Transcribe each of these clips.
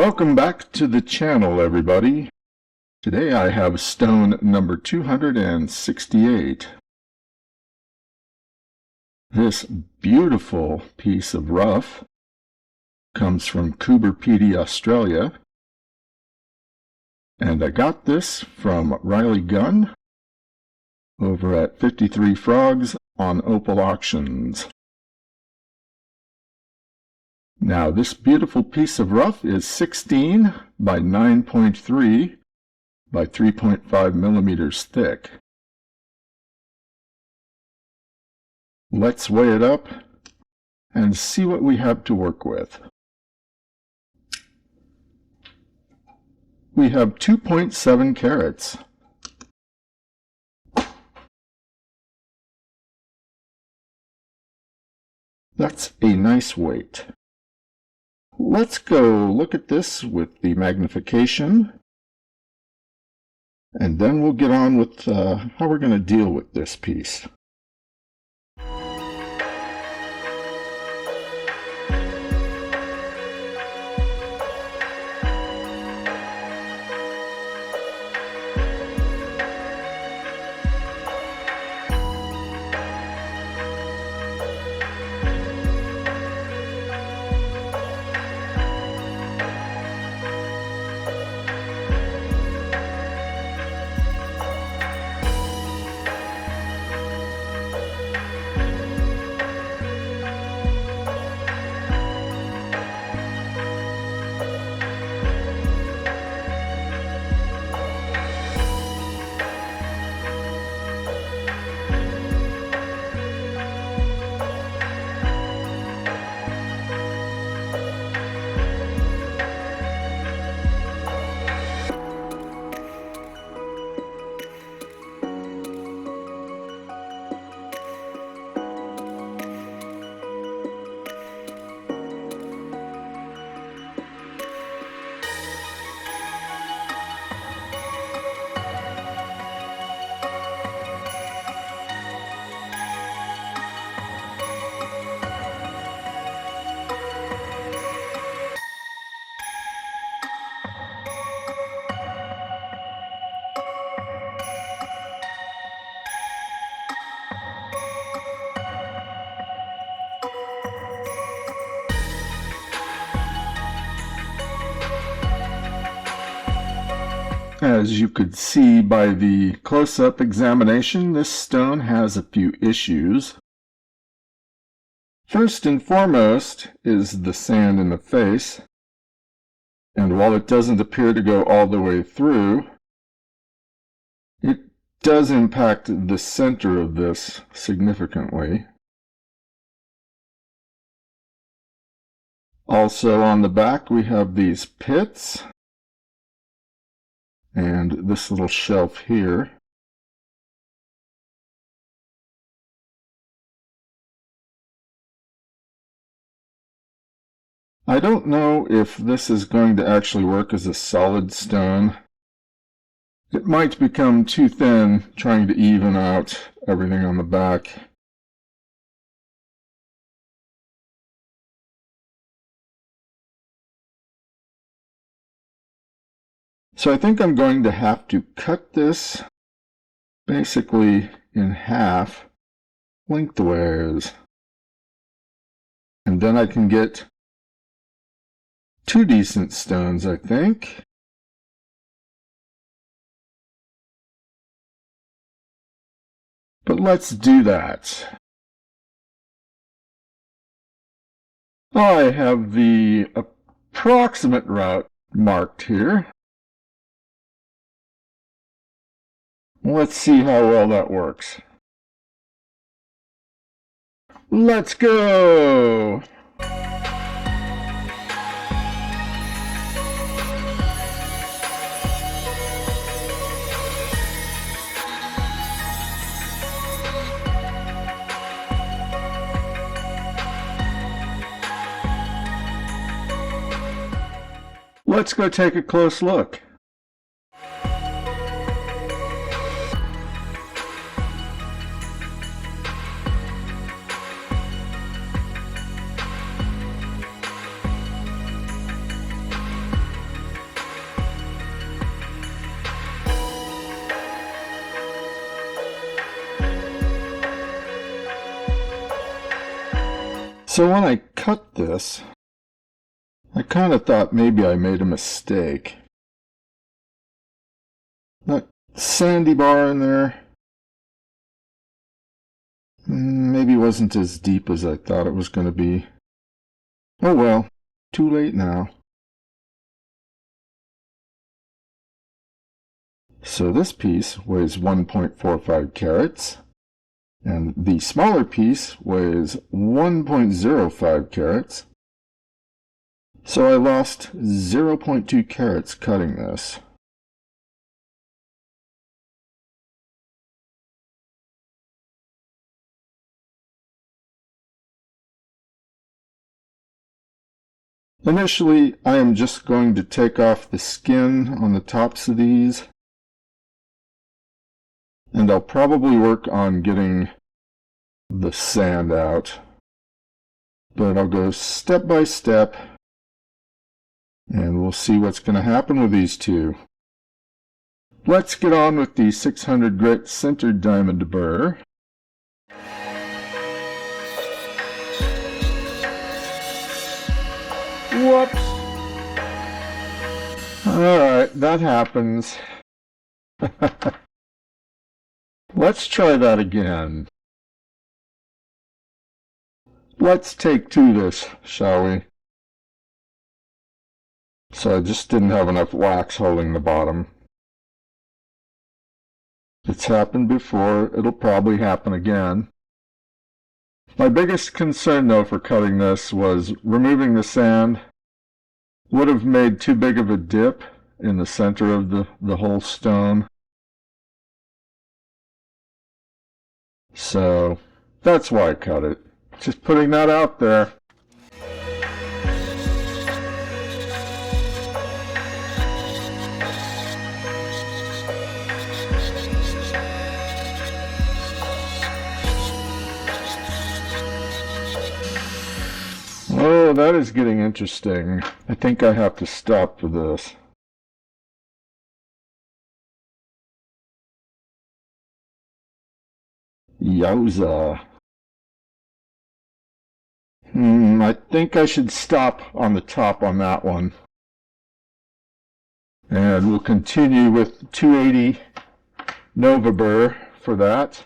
Welcome back to the channel, everybody. Today I have stone number 268. This beautiful piece of rough comes from Coober Pedy, Australia. And I got this from Gunn over at 53 Frogs on Opal Auctions. Now, this beautiful piece of rough is 16 by 9.3 by 3.5 millimeters thick. Let's weigh it up and see what we have to work with. We have 2.7 carats. That's a nice weight. Let's go look at this with the magnification, and then we'll get on with how we're going to deal with this piece. As you could see by the close-up examination, this stone has a few issues. First and foremost is the sand in the face, and while it doesn't appear to go all the way through, it does impact the center of this significantly. Also on the back we have these pits and this little shelf here. I don't know if this is going to actually work as a solid stone. It might become too thin trying to even out everything on the back. So I think I'm going to have to cut this basically in half lengthways. And then I can get two decent stones, I think. But let's do that. I have the approximate route marked here. Let's see how well that works. Let's go! Let's go take a close look. So when I cut this, I kind of thought maybe I made a mistake. That sandy bar in there maybe wasn't as deep as I thought it was going to be. Oh well, too late now. So this piece weighs 1.45 carats, and the smaller piece weighs 1.05 carats. So I lost 0.2 carats cutting this. Initially, I am just going to take off the skin on the tops of these, and I'll probably work on getting the sand out. But I'll go step by step, and we'll see what's going to happen with these two. Let's get on with the 600 grit centered diamond burr. Whoops! Alright, that happens. Let's try that again. Let's take to this, shall we? So I just didn't have enough wax holding the bottom. It's happened before, it'll probably happen again. My biggest concern though for cutting this was removing the sand would have made too big of a dip in the center of the whole stone. So that's why I cut it. Just putting that out there. Oh, that is getting interesting. I think I have to stop for this. Yowza. I think I should stop on the top on that one. And we'll continue with 280 Nova burr for that,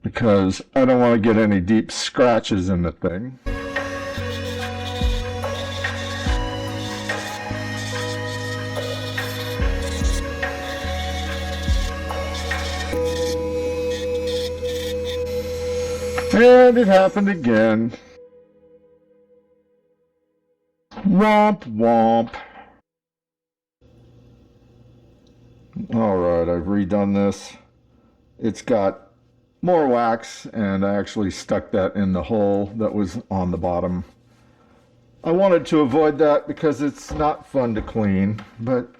because I don't want to get any deep scratches in the thing. And it happened again. Womp womp. Alright, I've redone this. It's got more wax, and I actually stuck that in the hole that was on the bottom. I wanted to avoid that because it's not fun to clean, but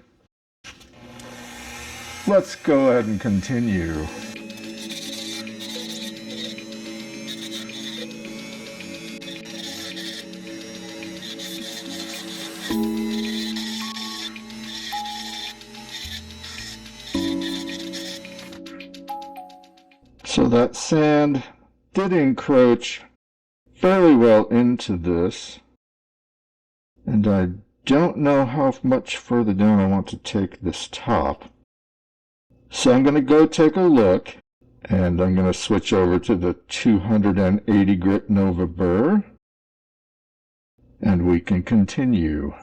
let's go ahead and continue. So that sand did encroach fairly well into this, and I don't know how much further down I want to take this top. So I'm going to go take a look, and I'm going to switch over to the 280 grit Nova burr, and we can continue.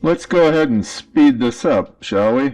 Let's go ahead and speed this up, shall we?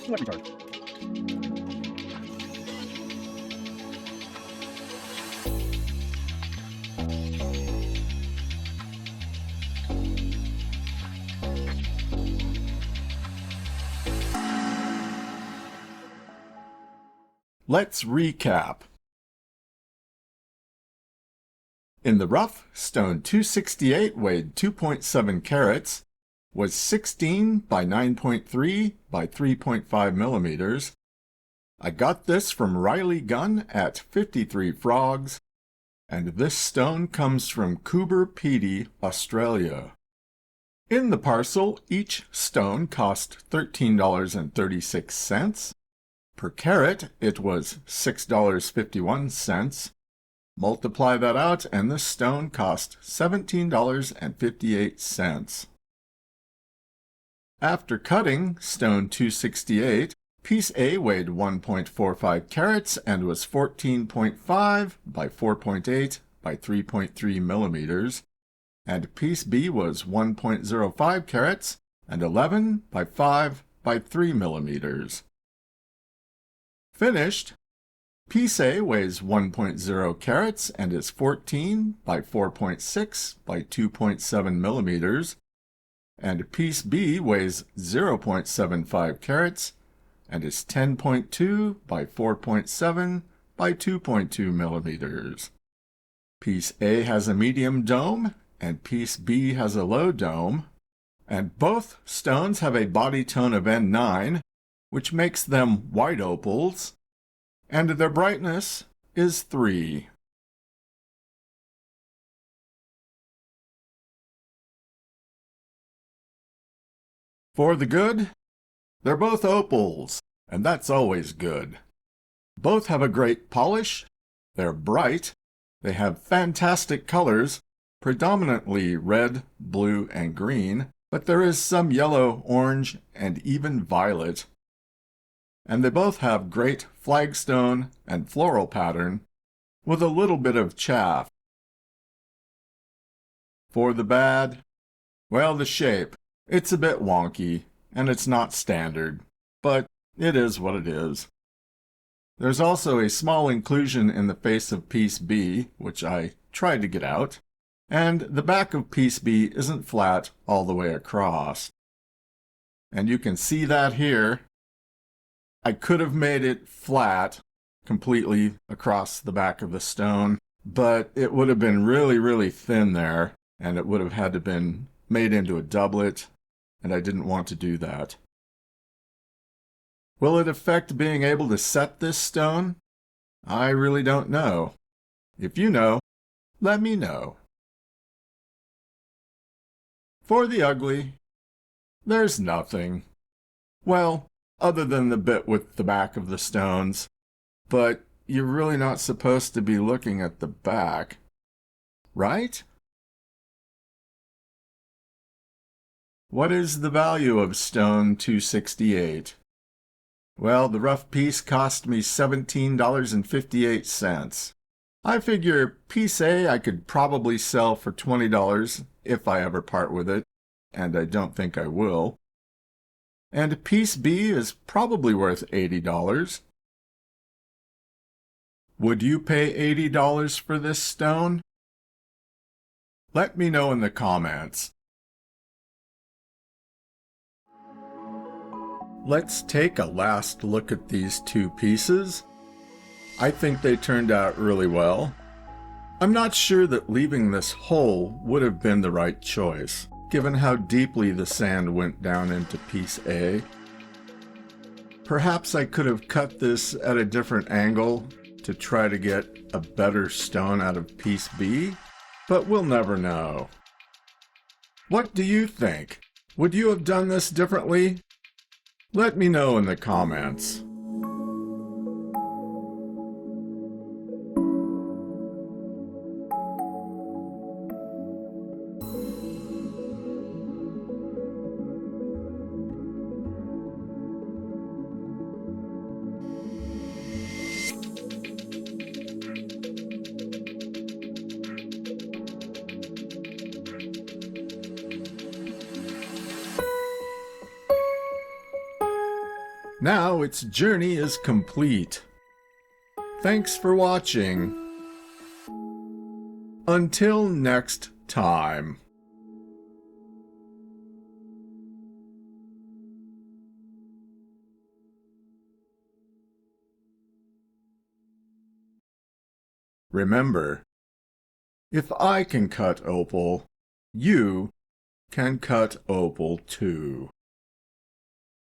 Let me charge. Let's recap. In the rough, stone 268 weighed 2.7 carats, was 16 by 9.3 by 3.5 millimeters. I got this from Gunn at 53 Frogs, and this stone comes from Coober Pedy, Australia. In the parcel, each stone cost $13.36. Per carat, it was $6.51. Multiply that out, and this stone cost $17.58. After cutting stone 268, piece A weighed 1.45 carats and was 14.5 by 4.8 by 3.3 millimeters, and piece B was 1.05 carats and 11 by 5 by 3 millimeters. Finished, piece A weighs 1.0 carats and is 14 by 4.6 by 2.7 millimeters, and piece B weighs 0.75 carats and is 10.2 by 4.7 by 2.2 millimeters. Piece A has a medium dome and piece B has a low dome, and both stones have a body tone of N9, which makes them white opals, and their brightness is 3. For the good, they're both opals, and that's always good. Both have a great polish, they're bright, they have fantastic colors, predominantly red, blue, and green, but there is some yellow, orange, and even violet. And they both have great flagstone and floral pattern, with a little bit of chaff. For the bad, well, the shape. It's a bit wonky, and it's not standard, but it is what it is. There's also a small inclusion in the face of piece B, which I tried to get out, and the back of piece B isn't flat all the way across. And you can see that here. I could have made it flat completely across the back of the stone, but it would have been really, really thin there, and it would have had to been made into a doublet, and I didn't want to do that. Will it affect being able to set this stone? I really don't know. If you know, let me know. For the ugly, there's nothing. Well, other than the bit with the back of the stones, but you're really not supposed to be looking at the back, right? What is the value of stone 268? Well, the rough piece cost me $17.58. I figure piece A I could probably sell for $20 if I ever part with it, and I don't think I will. And piece B is probably worth $80. Would you pay $80 for this stone? Let me know in the comments. Let's take a last look at these two pieces. I think they turned out really well. I'm not sure that leaving this hole would have been the right choice, given how deeply the sand went down into piece A. Perhaps I could have cut this at a different angle to try to get a better stone out of piece B, but we'll never know. What do you think? Would you have done this differently? Let me know in the comments. Now its journey is complete. Thanks for watching. Until next time. Remember, if I can cut opal, you can cut opal too.